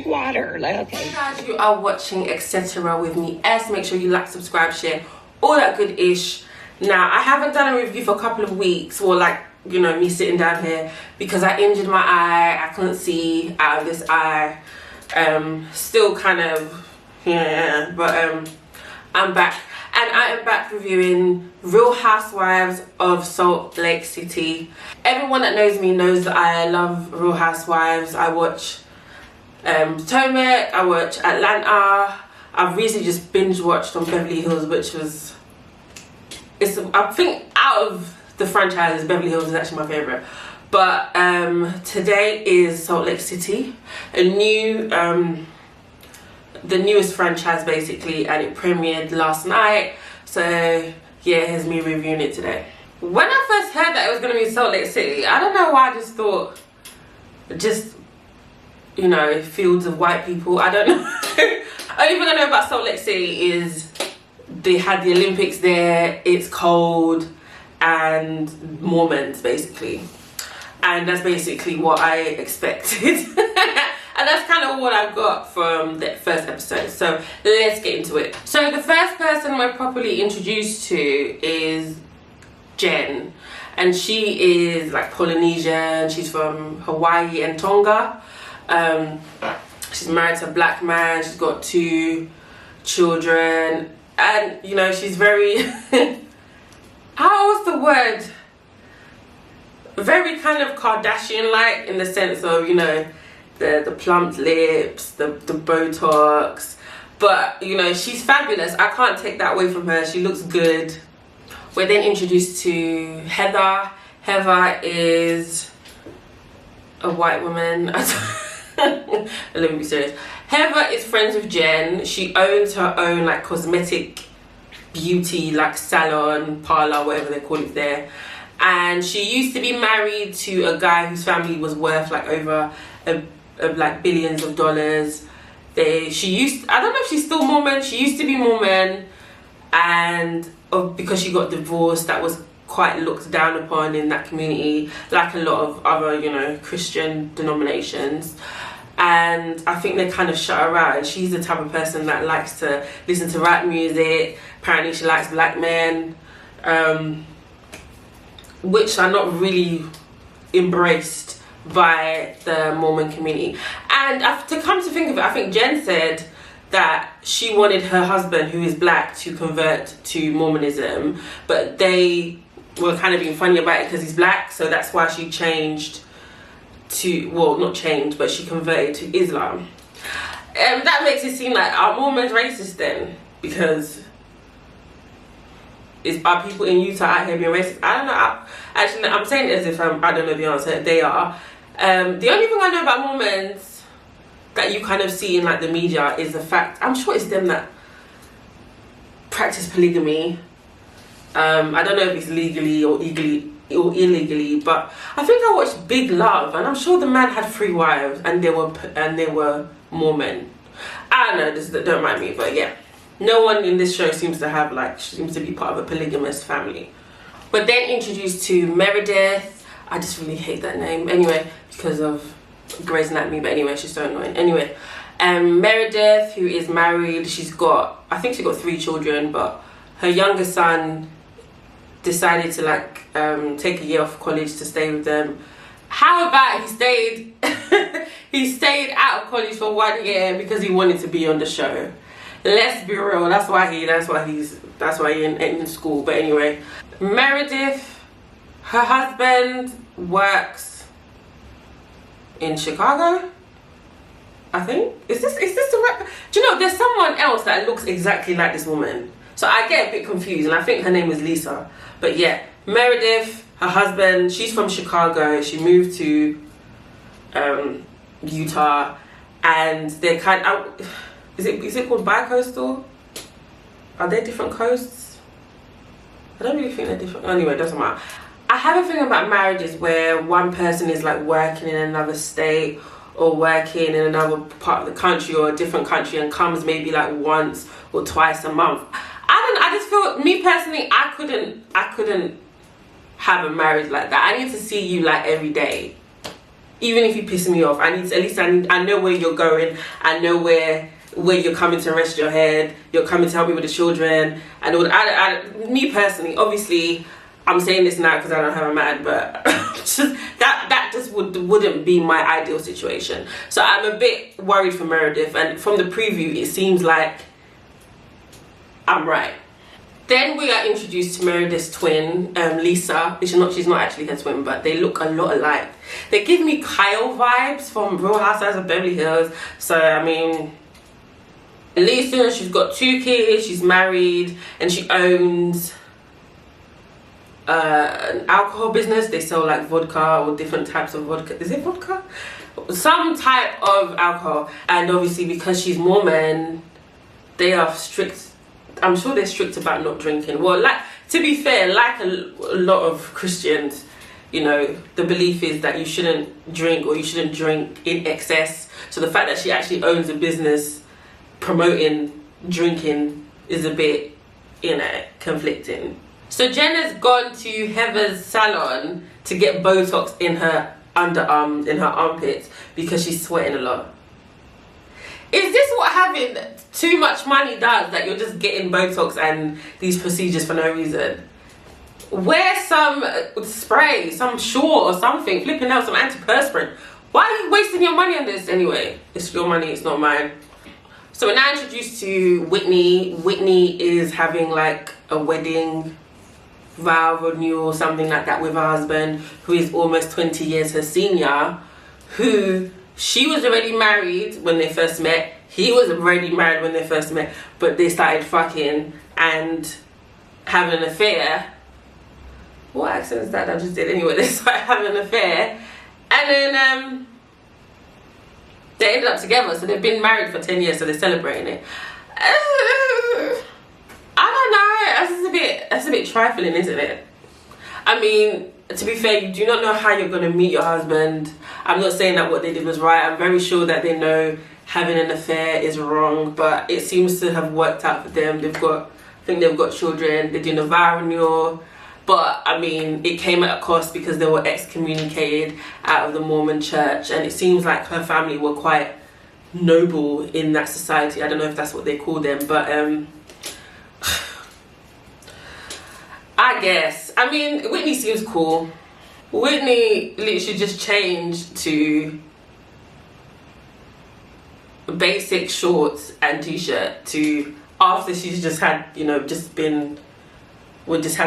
water. Like, okay. Hey guys, you are watching Etcetera with me, Est. Make sure you like, subscribe, share, all that good ish. Now, I haven't done a review for a couple of weeks, or like, you know, me sitting down here because I injured my eye. I couldn't see out of this eye. Still kind of, yeah, but I'm back. And I am back reviewing Real Housewives of Salt Lake City. Everyone that knows me knows that I love Real Housewives. I watch Potomac, I watch Atlanta. I've recently just binge watched on Beverly Hills, which was, I think out of the franchises, Beverly Hills is actually my favorite. But today is Salt Lake City, a new the newest franchise basically, and it premiered last night. So yeah, here's me reviewing it today. When I first heard that it was going to be Salt Lake City, I don't know why I just thought, you know, fields of white people. I don't know. Only thing I know about Salt Lake City is they had the Olympics there, it's cold, and Mormons basically. And that's basically what I expected. And that's kind of what I got from the first episode. So let's get into it. So the first person we're properly introduced to is Jen. And she is like Polynesian. She's from Hawaii and Tonga. She's married to a black man. She's got 2 children. And, you know, she's very... How was the word? Very kind of Kardashian-like in the sense of, you know, the plumped lips, the Botox. But, you know, she's fabulous. I can't take that away from her. She looks good. We're then introduced to Heather. Heather is a white woman. Let me be serious. Heather is friends with Jen. She owns her own like cosmetic beauty like salon, parlor, whatever they call it there. And she used to be married to a guy whose family was worth like over like billions of dollars. I don't know if she's still Mormon. She used to be Mormon, and because she got divorced, that was quite looked down upon in that community, like a lot of other, you know, Christian denominations. And I think they kind of shut her out. And she's the type of person that likes to listen to rap music. Apparently she likes black men, which are not really embraced by the Mormon community. And to come to think of it, I think Jen said that she wanted her husband, who is black, to convert to Mormonism, but they were kind of being funny about it because he's black, so that's why she changed to, well, not changed, but she converted to Islam. That makes it seem like, are Mormons racist then? Because are people in Utah out here being racist? I don't know. Actually, I'm saying it as if I don't know the answer. They are. The only thing I know about Mormons that you kind of see in like the media is the fact, I'm sure it's them that practice polygamy. I don't know if it's legally or illegally, but I think I watched Big Love, and I'm sure the man had 3 wives, and they were Mormon. I don't know, this don't mind me, but yeah, no one in this show seems to be part of a polygamous family. We're then introduced to Meredith. I just really hate that name anyway because of Grey's Anatomy, but anyway, she's so annoying. Anyway, Meredith, who is married, I think she got 3 children, but her youngest son decided to like take a year off college to stay with them. How about he stayed out of college for 1 year because he wanted to be on the show. Let's be real, that's why he ain't in school. But anyway, Meredith, her husband works in Chicago, I think. Is this the right? Do you know, there's someone else that looks exactly like this woman, so I get a bit confused, and I think her name is Lisa. But yeah, Meredith, her husband, she's from Chicago. She moved to Utah, and they're kind of, is it called bi-coastal? Are they different coasts? I don't really think they're different. Anyway, it doesn't matter. I have a thing about marriages where one person is like working in another state or working in another part of the country or a different country and comes maybe like once or twice a month. I just feel, me personally, I couldn't have a marriage like that. I need to see you like every day. Even if you piss me off, I know where you're going. I know where you're coming to rest your head. You're coming to help me with the children. And all me personally, obviously, I'm saying this now because I don't have a man, but that just wouldn't be my ideal situation. So I'm a bit worried for Meredith, and from the preview, it seems like I'm right. Then we are introduced to Meredith's twin, Lisa. She's not actually her twin, but they look a lot alike. They give me Kyle vibes from Real Housewives of Beverly Hills. So, I mean, Lisa, she's got 2 kids, she's married, and she owns an alcohol business. They sell like vodka or different types of vodka. Is it vodka? Some type of alcohol. And obviously, because she's Mormon, they are strict. I'm sure they're strict about not drinking. Well, like, to be fair, like a lot of Christians, you know, the belief is that you shouldn't drink, or you shouldn't drink in excess. So the fact that she actually owns a business promoting drinking is a bit, you know, conflicting. So Jenna's gone to Heather's salon to get Botox in her underarms, in her armpits, because she's sweating a lot. Is this what having too much money does, that you're just getting Botox and these procedures for no reason? Wear some spray, some Sure or something, flipping out some antiperspirant. Why are you wasting your money on this anyway? It's your money, it's not mine. So we're now introduced to Whitney. Whitney is having like a wedding vow renewal or something like that with her husband, who is almost 20 years her senior, who she was already married when they first met. He was already married when they first met, but they started fucking and having an affair. What accent is that I just did? Anyway, they started having an affair, and then they ended up together. So they've been married for 10 years, so they're celebrating it. I don't know. That's a bit trifling, isn't it? I mean, to be fair, you do not know how you're going to meet your husband. I'm not saying that what they did was right. I'm very sure that they know having an affair is wrong, but it seems to have worked out for them. I think they've got children. They're doing a vow renewal. But, I mean, it came at a cost because they were excommunicated out of the Mormon church. And it seems like her family were quite noble in that society. I don't know if that's what they call them, but I guess. I mean, Whitney seems cool. Whitney literally just changed to basic shorts and t-shirt to after she's just had, you know, just had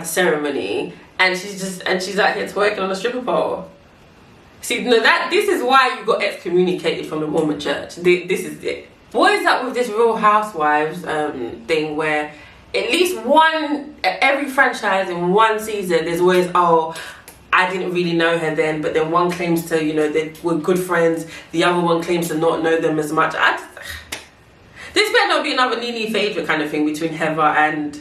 the ceremony, and she's out here twerking on a stripper pole. See, no, this is why you got excommunicated from the Mormon church. This is it. What is up with this Real Housewives thing where at least every franchise in one season, there's always, oh, I didn't really know her then, but then one claims to, you know, they were good friends, the other one claims to not know them as much. This better not be another Nene favourite kind of thing between Heather and,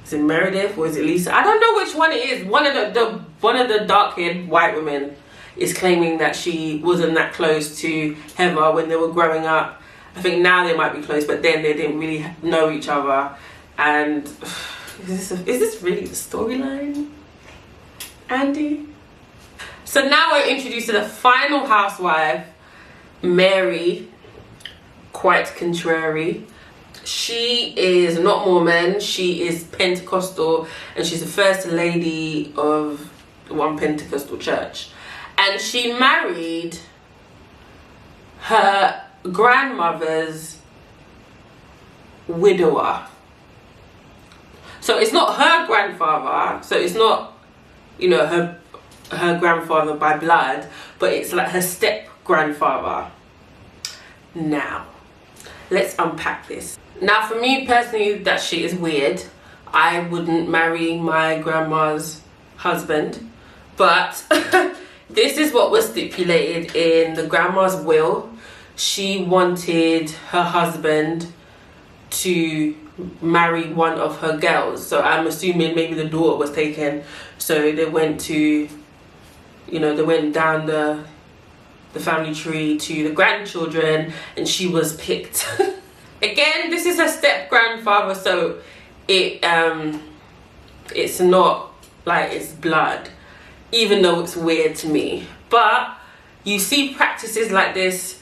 is it Meredith or is it Lisa? I don't know which one it is. One of the dark-haired white women is claiming that she wasn't that close to Heather when they were growing up. I think now they might be close, but then they didn't really know each other. And is this really the storyline, Andy? So now we're introduced to the final housewife, Mary, quite contrary. She is not Mormon, she is Pentecostal, and she's the first lady of one Pentecostal church. And she married her grandmother's widower. So it's not her grandfather, so it's not, you know, her grandfather by blood, but it's like her step grandfather. Now, let's unpack this. Now, for me personally, that shit is weird. I wouldn't marry my grandma's husband, but this is what was stipulated in the grandma's will. She wanted her husband to marry one of her girls. So I'm assuming maybe the daughter was taken. So they went to, you know, they went down the family tree to the grandchildren, and she was picked. Again, this is her step grandfather, so it's not like it's blood, even though it's weird to me. But you see practices like this.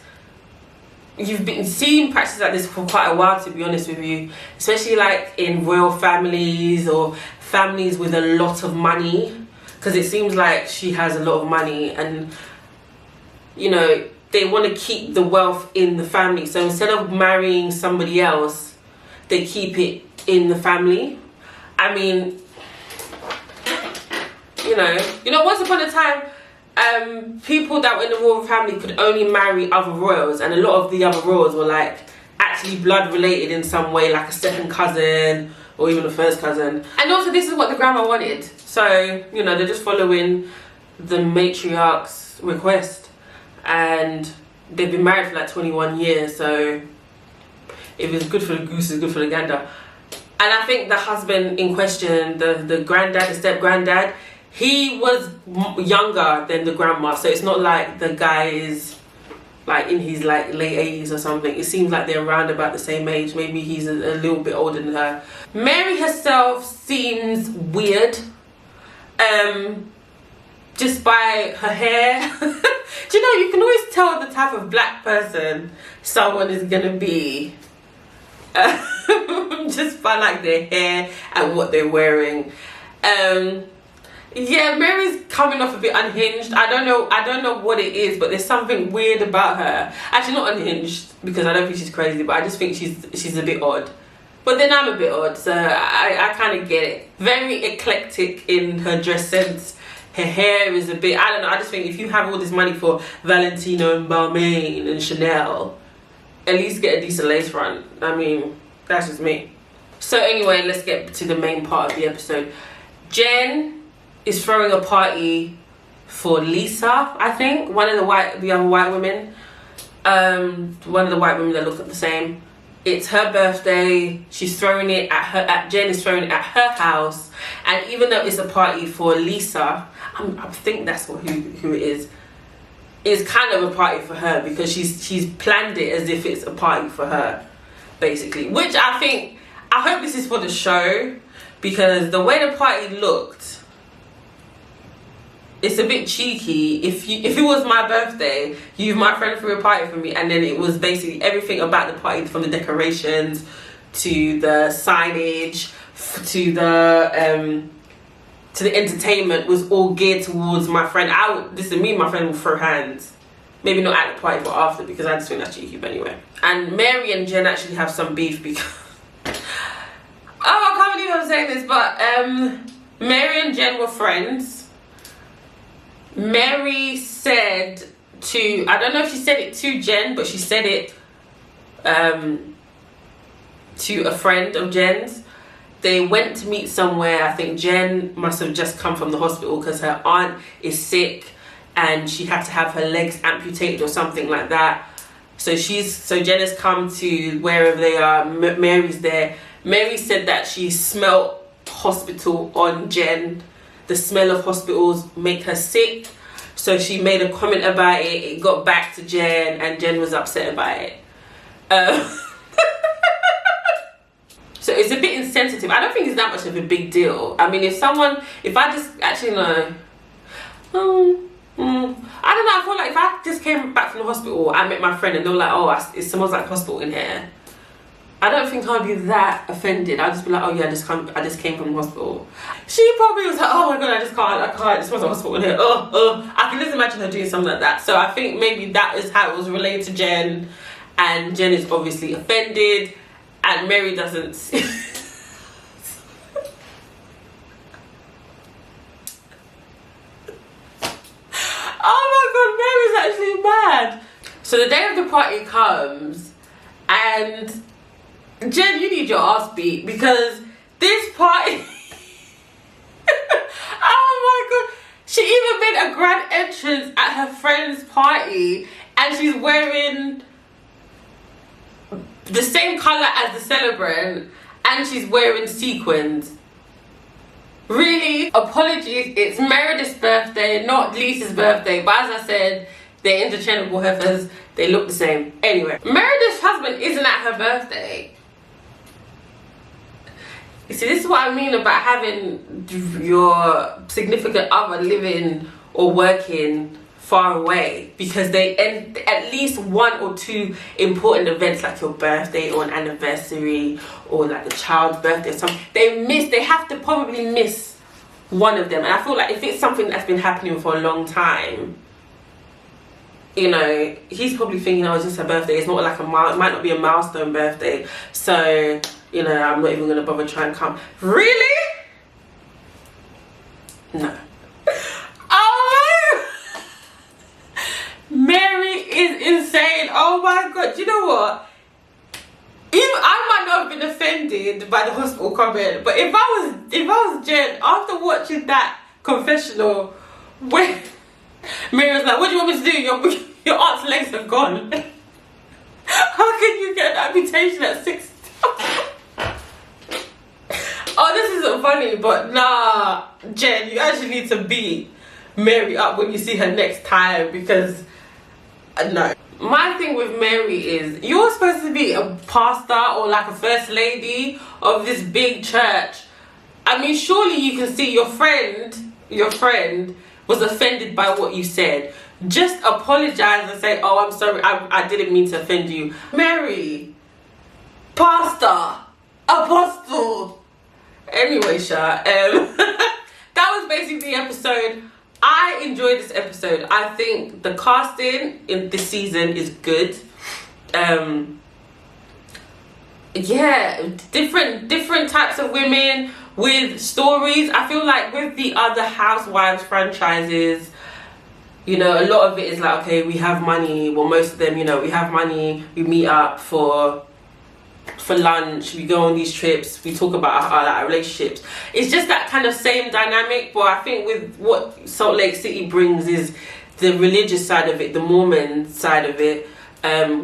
You've been seeing practices like this for quite a while, to be honest with you, especially like in royal families or families with a lot of money, because it seems like she has a lot of money, and you know, they want to keep the wealth in the family. So instead of marrying somebody else, they keep it in the family. I mean, you know, once upon a time, people that were in the royal family could only marry other royals, and a lot of the other royals were like actually blood related in some way, like a second cousin or even a first cousin. And also, this is what the grandma wanted, so you know, they're just following the matriarch's request, and they've been married for like 21 years, so if it's good for the goose, it's good for the gander. And I think the husband in question, the granddad, the step granddad, he was younger than the grandma, so it's not like the guy is like in his like late 80s or something. It seems like they're around about the same age. Maybe he's a little bit older than her. Mary herself seems weird, just by her hair. Do you know, you can always tell the type of black person someone is gonna be just by like their hair and what they're wearing. Yeah, Mary's coming off a bit unhinged. I don't know what it is, but there's something weird about her. Actually, not unhinged, because I don't think she's crazy, but I just think she's a bit odd. But then I'm a bit odd, so I kind of get it. Very eclectic in her dress sense. Her hair is a bit, I don't know, I just think if you have all this money for Valentino and Balmain and Chanel, at least get a decent lace front. I mean, that's just me. So anyway, let's get to the main part of the episode. Jen is throwing a party for Lisa, I think, one of the other white women, one of the white women that look the same. It's her birthday. She's throwing it at Jen is throwing it at her house, and even though it's a party for Lisa, I think that's who it is. It's kind of a party for her, because she's planned it as if it's a party for her, basically. Which I hope this is for the show, because the way the party looked, it's a bit cheeky. If it was my birthday, my friend threw a party for me, and then it was basically everything about the party, from the decorations to the signage to the entertainment, was all geared towards my friend. Me and my friend will throw hands. Maybe not at the party, but after, because I just think that's cheeky. But anyway, and Mary and Jen actually have some beef because I can't believe I'm saying this, but Mary and Jen were friends. Mary said to, I don't know if she said it to Jen, but she said it to a friend of Jen's. They went to meet somewhere. I think Jen must have just come from the hospital because her aunt is sick and she had to have her legs amputated or something like that. So Jen has come to wherever they are. Mary's there. Mary said that she smelled hospital on Jen. The smell of hospitals make her sick. So she made a comment about it. It got back to Jen, and Jen was upset about it. So it's a bit insensitive. I don't think it's that much of a big deal. I mean, I don't know, I feel like if I just came back from the hospital, I met my friend and they were like, oh, it smells like hospital in here, I don't think I'd be that offended. I'd just be like, oh yeah, I just came from the hospital. She probably was like, oh my god, I can't, it smells like hospital in here. I can just imagine her doing something like that. So I think maybe that is how it was relayed to Jen, and Jen is obviously offended, and Mary doesn't. Oh my god, Mary's actually mad. So the day of the party comes, and Jen, you need your ass beat, because this party oh my god, she even made a grand entrance at her friend's party, and she's wearing the same colour as the celebrant, and she's wearing sequins. Really? Apologies, it's Meredith's birthday, not Lisa's birthday, but as I said, they're interchangeable heifers, they look the same. Anyway, Meredith's husband isn't at her birthday. You see, this is what I mean about having your significant other living or working far away, because they end at least 1 or 2 important events, like your birthday or an anniversary or like a child's birthday or something. They have to probably miss one of them. And I feel like if it's something that's been happening for a long time, you know, he's probably thinking, oh, it's just a birthday, it's not like it might not be a milestone birthday, so, you know, I'm not even gonna bother trying to come. Really? No. Oh, Mary is insane. Oh my god. Do you know what? Even I might not have been offended by the hospital comment, but if I was Jen, after watching that confessional where Mary was like, what do you want me to do? Your aunt's legs are gone. How can you get an amputation at 60? Oh, this isn't funny, but nah, Jen, you actually need to beat Mary up when you see her next time, because no. My thing with Mary is, you're supposed to be a pastor or like a first lady of this big church. I mean, surely you can see your friend was offended by what you said. Just apologize and say, oh, I'm sorry, I didn't mean to offend you. Mary, pastor, apostle. Anyway, Sha, that was basically the episode. I enjoyed this episode. I think the casting in this season is good. Yeah, different types of women with stories. I feel like with the other Housewives franchises, you know, a lot of it is like, okay, we have money. Well, most of them, you know, we have money, we meet up for lunch, we go on these trips, we talk about our relationships. It's just that kind of same dynamic, but I think with what Salt Lake City brings is the religious side of it, the Mormon side of it,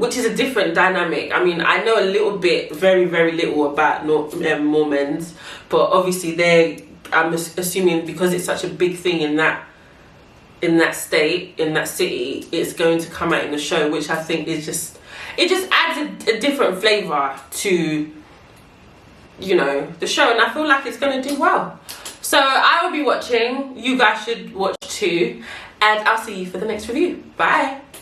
which is a different dynamic. I mean, I know a little bit, very, very little about Mormons, but obviously I'm assuming because it's such a big thing in that state, in that city, it's going to come out in the show, which I think is just, it just adds a different flavour to, you know, the show, and I feel like it's going to do well. So I will be watching. You guys should watch too, and I'll see you for the next review. Bye.